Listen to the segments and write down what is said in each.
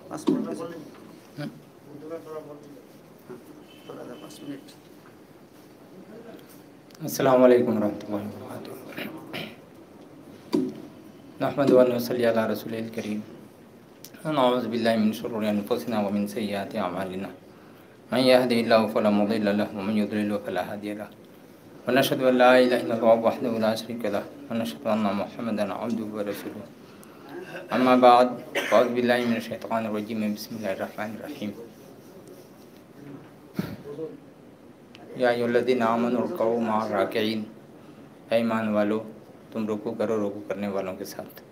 अस्सलामु अलैकुम रहमतुल्लाहि व बरकातुहू। नहमदुहु व नसल्ली अला रसूलिल करीम। नऊज़ु बिल्लाहि मिन शुरूरि अनफुसिना व मिन सय्यिआति अमालिना। मन यहदिहिल्लाहु फला मुदिल्ल लहु व मन युद्लिलहु फला हादिय लहु। व नशहदु अन ला इलाहा इल्लल्लाहु वहदहु ला शरीका लहु व नशहदु अन्ना मुहम्मदन अब्दुहु व रसूलुहु। अम्मा बाद फ़अऊज़ु बिल्लाहि मिनश शैतानिर रजीम। बिस्मिल्लाहिर रहमानिर रहीम। या अय्युहल्लज़ीना आमनू रुक्कऊ मअर राकिईन। ऐ ईमान वालो, तुम रुकू करो रुकू करने वालों के साथ।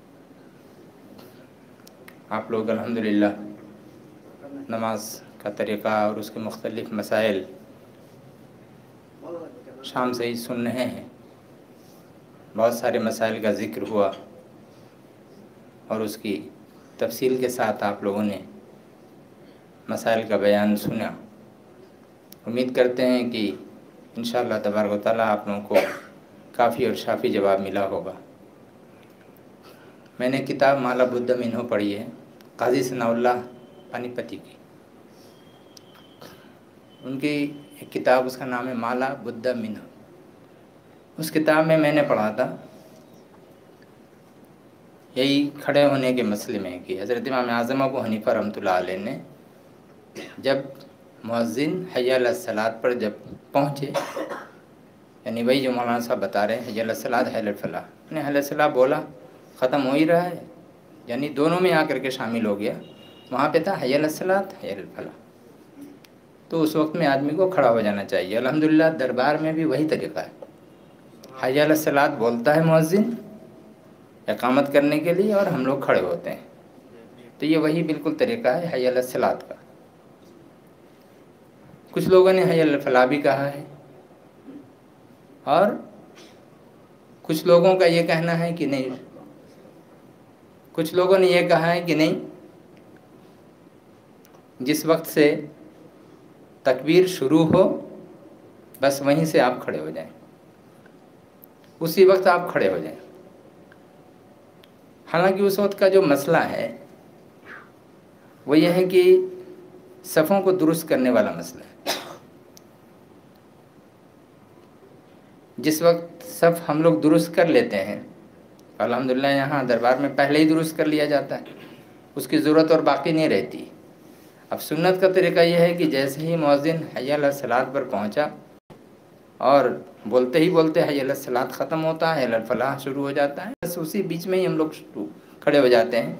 आप लोग अल्हम्दुलिल्लाह नमाज का तरीक़ा और उसके मुख्तलिफ़ मसाइल शाम से ही सुन रहे हैं। बहुत सारे मसाइल का ज़िक्र हुआ और उसकी तफसील के साथ आप लोगों ने मसाइल का बयान सुना। उम्मीद करते हैं कि इंशाअल्लाह तबारक व तआला आप लोगों को काफ़ी और शाफ़ी जवाब मिला होगा। मैंने किताब माला बुद्ध मिन्हो पढ़ी है, काजी सनाउल्लाह पानीपती की। उनकी एक किताब, उसका नाम है माला बुद्ध मिन्हो। उस किताब में मैंने पढ़ा था यही खड़े होने के मसले में कि हज़रत इमाम आज़म अबू हनीफ़ा रहमतुल्लाह अलैह ने जब मुअज़्ज़िन हय्या अलस सलात पर जब पहुँचे, यानी वही जो मौलाना साहब बता रहे हैं हय्या अलस सलात हय्या अलल फलाह, ने हय्या अलस सलाह बोला, ख़त्म हो ही रहा है, यानी दोनों में आकर के शामिल हो गया। वहाँ पे था हय्या अलस सलात हय्या अलल फलाह। तो उस वक्त में आदमी को खड़ा हो जाना चाहिए। अल्हम्दुलिल्लाह दरबार में भी वही तरीक़ा है। हय्या अलस सलात बोलता है मुअज़्ज़िन इक़ामत करने के लिए और हम लोग खड़े होते हैं। तो ये वही बिल्कुल तरीक़ा है हय्या अलस सलात का। कुछ लोगों ने हय्या अलल फलाह भी कहा है और कुछ लोगों का ये कहना है कि नहीं, कुछ लोगों ने ये कहा है कि नहीं, जिस वक्त से तकबीर शुरू हो बस वहीं से आप खड़े हो जाएं, उसी वक्त आप खड़े हो जाएं। हालांकि उस वक्त का जो मसला है वो ये है कि सफ़ों को दुरुस्त करने वाला मसला है। जिस वक्त सफ़ हम लोग दुरुस्त कर लेते हैं, अल्हम्दुलिल्लाह यहाँ दरबार में पहले ही दुरुस्त कर लिया जाता है, उसकी ज़रूरत और बाकी नहीं रहती। अब सुन्नत का तरीका यह है कि जैसे ही मुअज़्ज़िन हय्या अलस सलात पर पहुँचा और बोलते ही बोलते हय्या अलस सलात ख़त्म होता है, हय्या अलल फलाह शुरू हो जाता है, बस उसी बीच में ही हम लोग खड़े हो जाते हैं,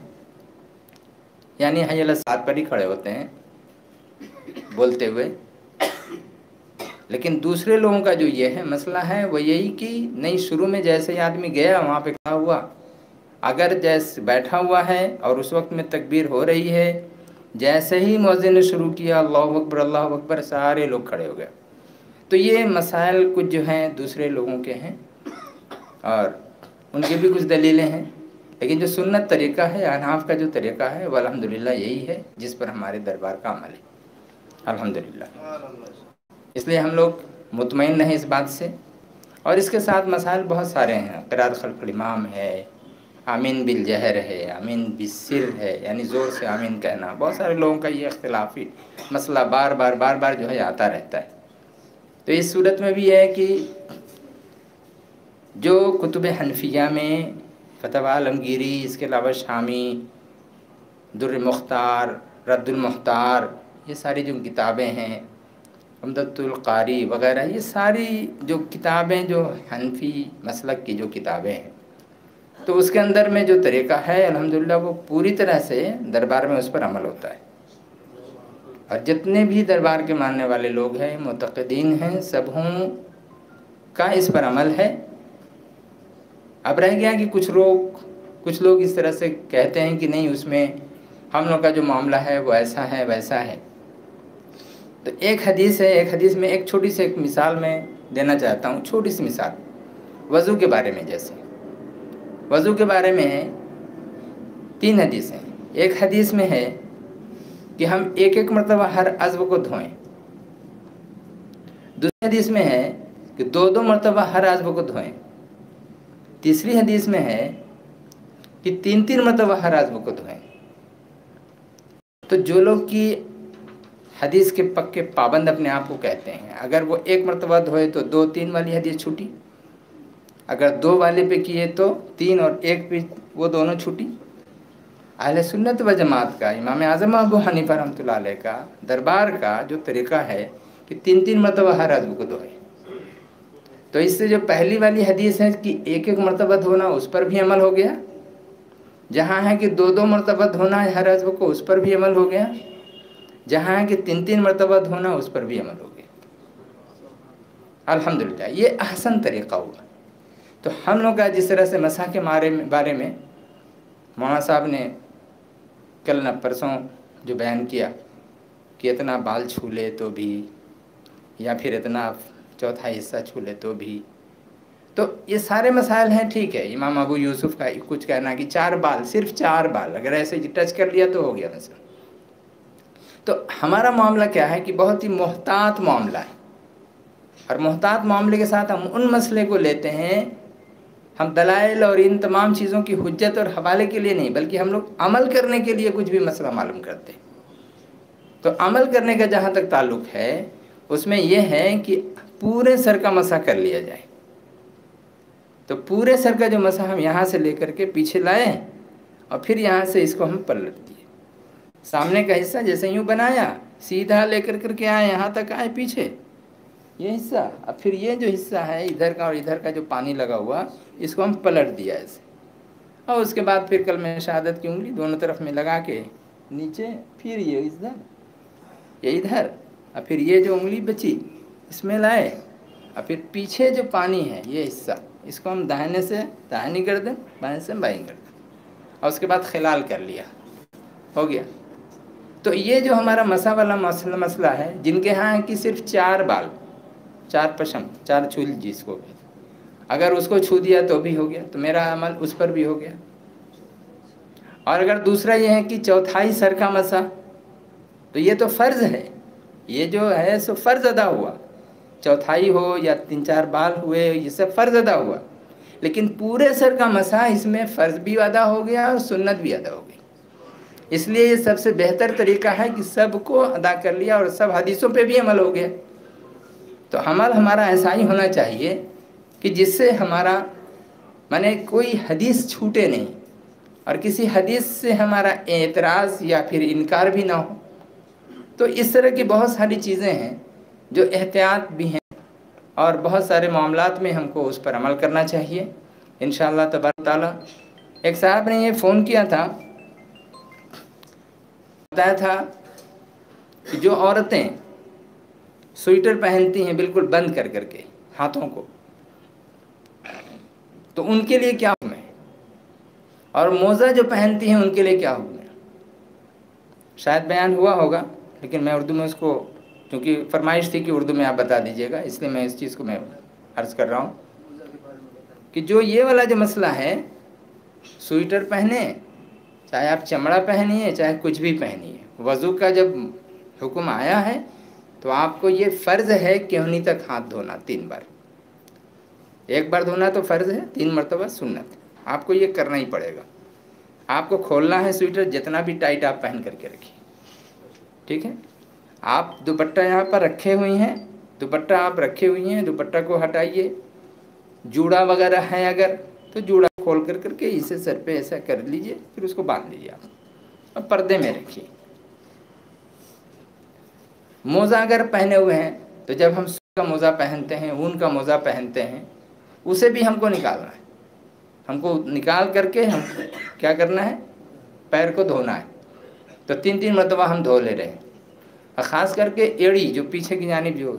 यानी हय्या अलस सलात पर ही खड़े होते हैं बोलते हुए। लेकिन दूसरे लोगों का जो ये है मसला है वो यही कि नहीं, शुरू में जैसे ही आदमी गया वहाँ पे खड़ा हुआ, अगर जैसे बैठा हुआ है और उस वक्त में तकबीर हो रही है, जैसे ही मुअज़्ज़िन ने शुरू किया अल्लाहु अकबर, सारे लोग खड़े हो गए। तो ये मसाइल कुछ जो हैं दूसरे लोगों के हैं और उनकी भी कुछ दलीलें हैं, लेकिन जो सुन्नत तरीक़ा है, अहनाफ का जो तरीक़ा है वह अल्हम्दुलिल्लाह यही है जिस पर हमारे दरबार का अमल है अल्हम्दुलिल्लाह। इसलिए हम लोग मुतमईन रहें इस बात से। और इसके साथ मसाइल बहुत सारे हैं। क़िराअत खल्फ़ुल इमाम है, आमीन बिल जहर है, आमीन बिस्सिर है, यानी ज़ोर से आमीन कहना। बहुत सारे लोगों का ये इख्तिलाफ़ी मसला बार बार जो है आता रहता है। तो इस सूरत में भी है कि जो कुतुब हनफिया में फतवा आलमगीरी, इसके अलावा शामी, दुर्र मुख्तार, रद्दुल मुख्तार, ये सारी जो किताबें हैं, उम्दतुल कारी वग़ैरह, ये सारी जो किताबें जो हनफी मसलक की जो किताबें हैं, तो उसके अंदर में जो तरीक़ा है अल्हम्दुलिल्लाह वो पूरी तरह से दरबार में उस पर अमल होता है। और जितने भी दरबार के मानने वाले लोग हैं, मुतक़िदीन हैं, सबों का इस पर अमल है। अब रह गया कि कुछ लोग इस तरह से कहते हैं कि नहीं, उसमें हम लोग का जो मामला है वो ऐसा है वैसा है। तो एक हदीस है, एक हदीस में एक छोटी सी एक मिसाल मैं देना चाहता हूँ, छोटी सी मिसाल वज़ू के बारे में। जैसे वज़ू के बारे में है 3 हदीस हैं। एक हदीस में है कि हम एक मरतबा हर अज़्व को धोएं। दूसरी हदीस में है कि 2 मरतबा हर अज़्व को धोएं। तीसरी हदीस में है कि 3 मरतबा हर अज़्व को धोएं। तो तो जो लोग की हदीस के पक्के पाबंद अपने आप को कहते हैं, अगर वो एक मरतबा धोए तो 2-3 वाली हदीस छूटी, अगर 2 वाले पे किए तो 3 और 1 पे वो दोनों छूटी। अहले सुन्नत व जमात का, इमाम आज़म अबू हनीफा रहमतुल्लाह अलैह का दरबार का जो तरीक़ा है कि 3-3 मरतबा हर अज़्व को धोए। तो इससे जो पहली वाली हदीस है कि 1-1 मरतबा धोना, उस पर भी अमल हो गया। जहाँ है कि 2-2 मरतबा धोना है हर अज़्व को, उस पर भी अमल हो गया। जहाँ है कि 3-3 मरतबा धोना, उस पर भी अमल हो गया। अल्हम्दुलिल्लाह, ये अहसन तरीक़ा हुआ। तो हम लोग का जिस तरह से मसा के बारे में मौलाना साहब ने कल न परसों जो बयान किया कि इतना बाल छू ले तो भी, या फिर इतना चौथाई हिस्सा छू ले तो भी, तो ये सारे मसाइल हैं। ठीक है, इमाम अबू यूसुफ का कुछ कहना कि 4 बाल, सिर्फ 4 बाल अगर ऐसे टच कर लिया तो हो गया मसला। तो हमारा मामला क्या है कि बहुत ही मोहतात मामला है, और मोहतात मामले के साथ हम उन मसले को लेते हैं, हम दलाइल और इन तमाम चीज़ों की हुज्जत और हवाले के लिए नहीं, बल्कि हम लोग अमल करने के लिए कुछ भी मसला मालूम करते हैं। तो अमल करने का जहाँ तक ताल्लुक़ है, उसमें यह है कि पूरे सर का मसा कर लिया जाए। तो पूरे सर का जो मसा हम यहाँ से लेकर के पीछे लाए और फिर यहाँ से इसको हम पलट दिए। सामने का हिस्सा जैसे यूँ बनाया, सीधा लेकर करके आए, यहाँ तक आए पीछे ये हिस्सा, अब फिर ये जो हिस्सा है इधर का और इधर का जो पानी लगा हुआ, इसको हम पलट दिया ऐसे। और उसके बाद फिर कलमे शहादत की उंगली दोनों तरफ में लगा के नीचे, फिर ये इधर, ये इधर, और फिर ये जो उंगली बची इसमें लाए, और फिर पीछे जो पानी है ये हिस्सा, इसको हम दाहिने से दाहिनी गर्दन, बाएं से बाईं गर्दन, और उसके बाद खिलाल कर लिया, हो गया। तो ये जो हमारा मसा वाला मसला है, जिनके यहाँ है कि सिर्फ 4 बाल, 4 पशम, 4 चूल जिसको, अगर उसको छू दिया तो भी हो गया, तो मेरा अमल उस पर भी हो गया। और अगर दूसरा ये है कि चौथाई सर का मसा, तो ये तो फ़र्ज़ है, ये जो है सो फ़र्ज़ अदा हुआ, चौथाई हो या 3-4 बाल हुए, ये सब फ़र्ज़ अदा हुआ। लेकिन पूरे सर का मसा, इसमें फ़र्ज़ भी अदा हो गया और सुन्नत भी अदा हो गई। इसलिए ये सबसे बेहतर तरीका है कि सबको अदा कर लिया और सब हदीसों पे भी अमल हो गया। तो अमल हमारा ऐसा ही होना चाहिए कि जिससे हमारा माने कोई हदीस छूटे नहीं, और किसी हदीस से हमारा एतराज़ या फिर इनकार भी ना हो। तो इस तरह की बहुत सारी चीज़ें हैं जो एहतियात भी हैं, और बहुत सारे मामलात में हमको उस पर अमल करना चाहिए इंशाअल्लाह तबारक ताला। एक साहब ने ये फ़ोन किया था, बताया था कि जो औरतें स्वेटर पहनती हैं बिल्कुल बंद कर करके हाथों को, तो उनके लिए क्या हुक्म है, और मोज़ा जो पहनती हैं उनके लिए क्या हुक्म है। शायद बयान हुआ होगा, लेकिन मैं उर्दू में उसको, क्योंकि फरमाइश थी कि उर्दू में आप बता दीजिएगा, इसलिए मैं इस चीज़ को मैं अर्ज़ कर रहा हूँ कि जो ये वाला जो मसला है, स्वेटर पहने, चाहे आप चमड़ा पहनिए चाहे कुछ भी पहनिए, वज़ू का जब हुक्म आया है तो आपको ये फ़र्ज़ है कि उन्हीं तक हाथ धोना 3 बार। 1 बार धोना तो फ़र्ज़ है, 3 मरतबा सुन्नत, आपको ये करना ही पड़ेगा। आपको खोलना है स्वेटर, जितना भी टाइट आप पहन करके रखिए, ठीक है। आप दुपट्टा यहाँ पर रखे हुए हैं, दुपट्टा आप रखे हुए हैं, दुपट्टा को हटाइए। जूड़ा वगैरह है अगर, तो जूड़ा खोल कर करके इसे सर पे ऐसा कर लीजिए, फिर उसको बांध लीजिए आप, और पर्दे में रखिए। मोज़ा अगर पहने हुए हैं, तो जब हम सूत का मोज़ा पहनते हैं, ऊन का मोज़ा पहनते हैं, उसे भी हमको निकालना है। हमको निकाल करके हम क्या करना है, पैर को धोना है। तो 3-3 मरतबा हम धो ले रहे हैं, और ख़ास करके एड़ी जो पीछे की जानिब जो,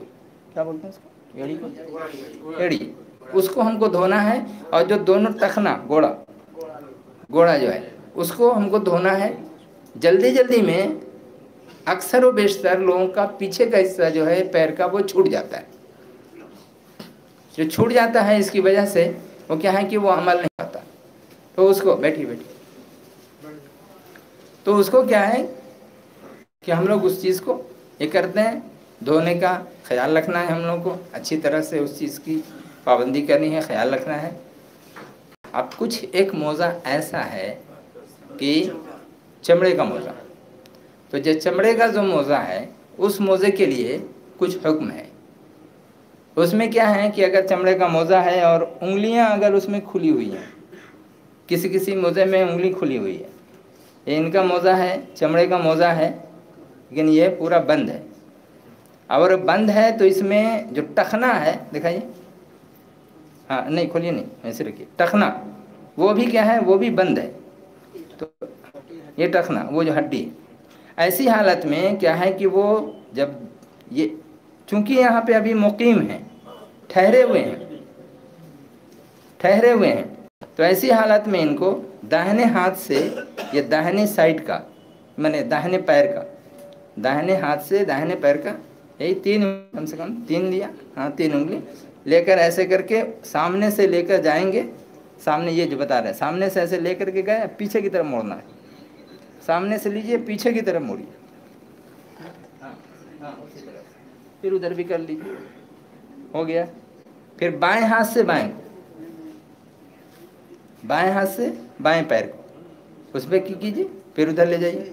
क्या बोलते हैं उसको, एड़ी को, एड़ी, उसको हमको धोना है। और जो दोनों टखना, गोड़ा जो है, उसको हमको धोना है। जल्दी जल्दी में अक्सर व बेशतर लोगों का पीछे का हिस्सा जो है पैर का, वो छूट जाता है। जो छूट जाता है इसकी वजह से वो क्या है कि वो अमल नहीं पाता। तो उसको बैठी तो उसको क्या है कि हम लोग उस चीज़ को ये करते हैं, धोने का ख्याल रखना है हम लोग को, अच्छी तरह से उस चीज़ की पाबंदी करनी है, ख्याल रखना है। अब कुछ एक मोज़ा ऐसा है कि चमड़े का मोज़ा, तो जो चमड़े का जो मोज़ा है उस मोज़े के लिए कुछ हुक्म है। उसमें क्या है कि अगर चमड़े का मोज़ा है और उंगलियां अगर उसमें खुली हुई हैं, किसी किसी मोज़े में उंगली खुली हुई है, ये इनका मोज़ा है, चमड़े का मोज़ा है, लेकिन ये पूरा बंद है। और बंद है तो इसमें जो टखना है दिखाइए, हाँ नहीं खोलिए नहीं, ऐसे रखिए, टखना वो भी क्या है, वो भी बंद है। तो ये टखना वो जो हड्डी है, ऐसी हालत में क्या है कि वो जब ये चूंकि यहाँ पे अभी मुकीम हैं, ठहरे हुए हैं, ठहरे हुए हैं, तो ऐसी हालत में इनको दाहिने हाथ से, ये दाहिने साइड का माने दाहिने पैर का, दाहिने हाथ से दाहिने पैर का यही तीन, कम से कम तीन लिया, हाँ तीन उंगली लेकर ऐसे करके सामने से लेकर जाएंगे, सामने ये जो बता रहे हैं, सामने से ऐसे लेकर के गए, पीछे की तरफ मोड़ना है, सामने से लीजिए पीछे की तरफ मोड़िए, फिर उधर भी कर लीजिए, हो गया। फिर बाएं हाथ से बाएं, बाएं हाथ से बाएं पैर को उस पर कीजिए, फिर उधर ले जाइए।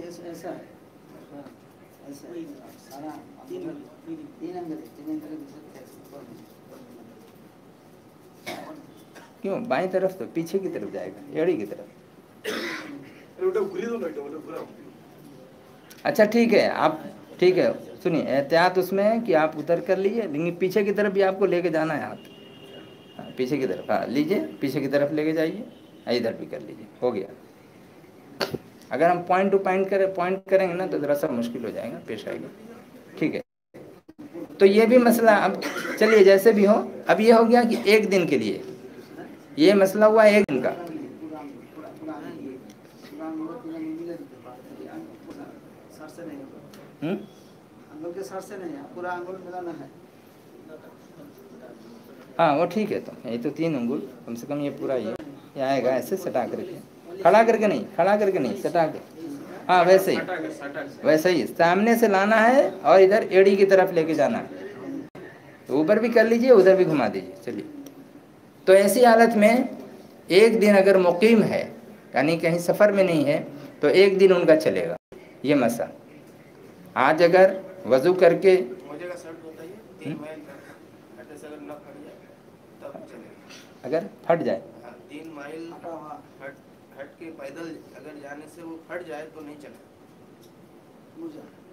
क्यों बाएं तरफ, तो पीछे की तरफ जाएगा, एड़ी की तरफ। अच्छा ठीक है, आप ठीक है सुनिए, एहतियात उसमें है कि आप उधर कर लीजिए, लेकिन पीछे की तरफ भी आपको लेके जाना है हाथ, हाँ, पीछे की तरफ, हाँ लीजिए, पीछे की तरफ लेके जाइए, इधर भी कर लीजिए, हो गया। अगर हम पॉइंट टू पॉइंट करेंगे ना तो ज़रा सा मुश्किल हो जाएगा, पेश आएगा, ठीक है। तो ये भी मसला, अब चलिए जैसे भी हो, अब ये हो गया कि एक दिन के लिए ये मसला हुआ, एक दिन का। हाँ वो ठीक है, तो ये तो तीन अंगुल कम से कम, ये पूरा ये आएगा ऐसे सटा करके, खड़ा करके नहीं, खड़ा करके नहीं, सटा के, हाँ वैसे ही, वैसे ही सामने से लाना है और इधर एड़ी की तरफ लेके जाना है, तो ऊपर भी कर लीजिए, उधर भी घुमा दीजिए। चलिए, तो ऐसी हालत में एक दिन अगर मुकीम है, यानी कहीं सफ़र में नहीं है, तो एक दिन उनका चलेगा ये मसा। आज अगर वज़ू करके अगर फट जाए, 3 माइल हट के पैदल अगर जाने से वो फट जाए तो नहीं चले,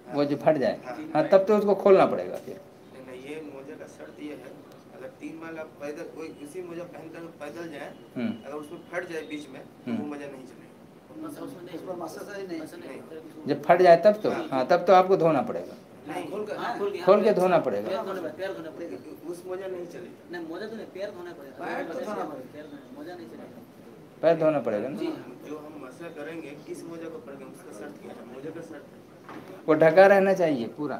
वो जो फट जाए, हाँ तब तो उसको खोलना पड़ेगा फिर। नहीं, ये मोजे का शर्त ये है, अगर 3 माइल आप पैदल कोई किसी मोजा पहनकर पैदल जाए, अगर उसमें फट जाए बीच में तो वो मोजा नहीं चलेगा। जब फट जाए तब तो, हाँ तब तो आपको धोना पड़ेगा, खोल के धोना पड़ेगा, उस मोजा नहीं चलेगा। नहीं मोजा तो नहीं, पैर धोना पड़ेगा, पैर धोना पड़ेगा ना। जो हम मसला करेंगे किस मोजा को पड़ेगा, उसका शर्त क्या है, मोजा का शर्त वो ढका रहना चाहिए पूरा,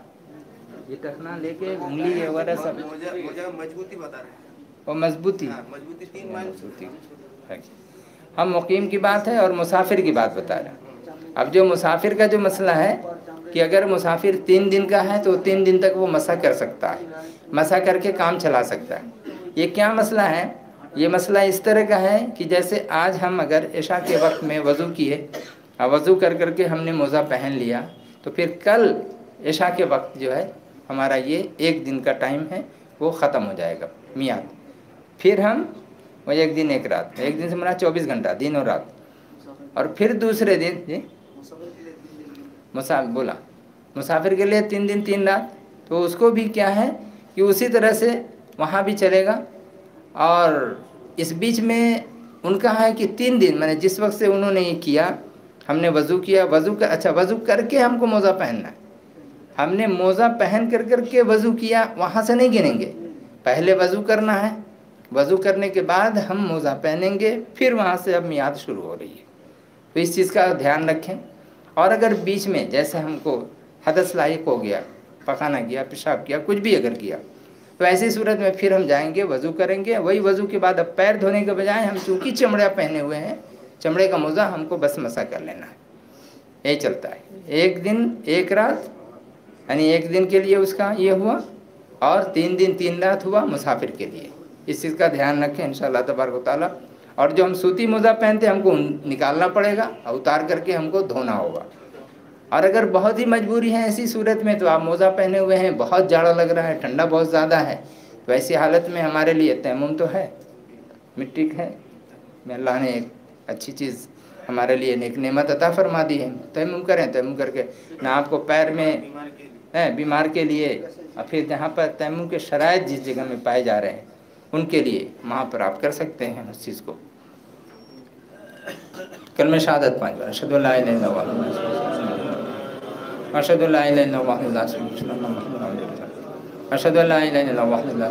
ये टखना लेके उंगली वगैरह सब, मोजा मजबूती बता रहे हैं, और मजबूती, मजबूती 3 माइल मजबूती। हम मुकीम की बात है और मुसाफिर की बात बता रहे हैं। अब जो मुसाफिर का जो मसला है कि अगर मुसाफिर 3 दिन का है तो 3 दिन तक वो मसा कर सकता है, मसा करके काम चला सकता है। ये क्या मसला है, ये मसला इस तरह का है कि जैसे आज हम अगर इशा के वक्त में वज़ू किए, वज़ू कर करके हमने मोज़ा पहन लिया, तो फिर कल इशा के वक्त जो है हमारा ये एक दिन का टाइम है वो ख़त्म हो जाएगा मियाद। फिर हम वो एक दिन एक रात, एक दिन से हमारा 24 घंटा दिन और रात, और फिर दूसरे दिन जी मुसाफिर के लिए 3 दिन 3 रात, तो उसको भी क्या है कि उसी तरह से वहाँ भी चलेगा। और इस बीच में उनका है कि 3 दिन मैंने जिस वक्त से उन्होंने ये किया, हमने वज़ू किया, वज़ू कर, अच्छा वज़ू करके हमको मोज़ा पहनना है, हमने मोज़ा पहन कर करके वज़ू किया, वहाँ से नहीं गिनेंगे, पहले वज़ू करना है, वज़ू करने के बाद हम मोज़ा पहनेंगे, फिर वहाँ से अब मियाद शुरू हो रही है। तो इस चीज़ का ध्यान रखें। और अगर बीच में जैसे हमको हदस लायक हो गया, पखाना किया, पेशाब किया, कुछ भी अगर किया, तो ऐसी सूरत में फिर हम जाएंगे, वज़ू करेंगे, वही वज़ू के बाद अब पैर धोने के बजाय हम चूँकि चमड़ा पहने हुए हैं, चमड़े का मोज़ा हमको बस मसा कर लेना है, यही चलता है। एक दिन एक रात, यानी एक दिन के लिए उसका ये हुआ, और 3 दिन 3 रात हुआ मुसाफिर के लिए। इस चीज़ का ध्यान रखें इंशाअल्लाह तबारक व तआला। और जो हम सूती मोज़ा पहनते हैं हमको निकालना पड़ेगा और उतार करके हमको धोना होगा, और अगर बहुत ही मजबूरी है ऐसी सूरत में तो आप मोज़ा पहने हुए हैं, बहुत जाड़ा लग रहा है, ठंडा बहुत ज़्यादा है, तो ऐसी हालत में हमारे लिए तैमुम तो है, मिट्टी है, अल्लाह ने एक अच्छी चीज़ हमारे लिए एक नेमत अता फरमा दी है। तैमुम करें, तैमुम करके ना आपको पैर में है बीमार के लिए, और फिर जहाँ पर तैमुम के शराइत जिस जगह में पाए जा रहे हैं उनके लिए वहाँ पर आप कर सकते हैं उस चीज़ को। कलमे शहादत 5 बार, अशहदु अल्ला इलाहा इल्लल्लाह अशहदु अल्ला इलाहा इल्लल्लाह अशहदु अल्ला इलाहा इल्लल्लाह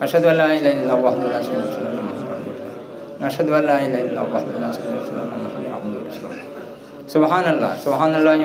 अशहदु अल्ला इलाहा इल्लल्लाह अशहदु अल्ला इलाहा इल्लल्लाह सुभान अल्लाह सुभान अल्लाह।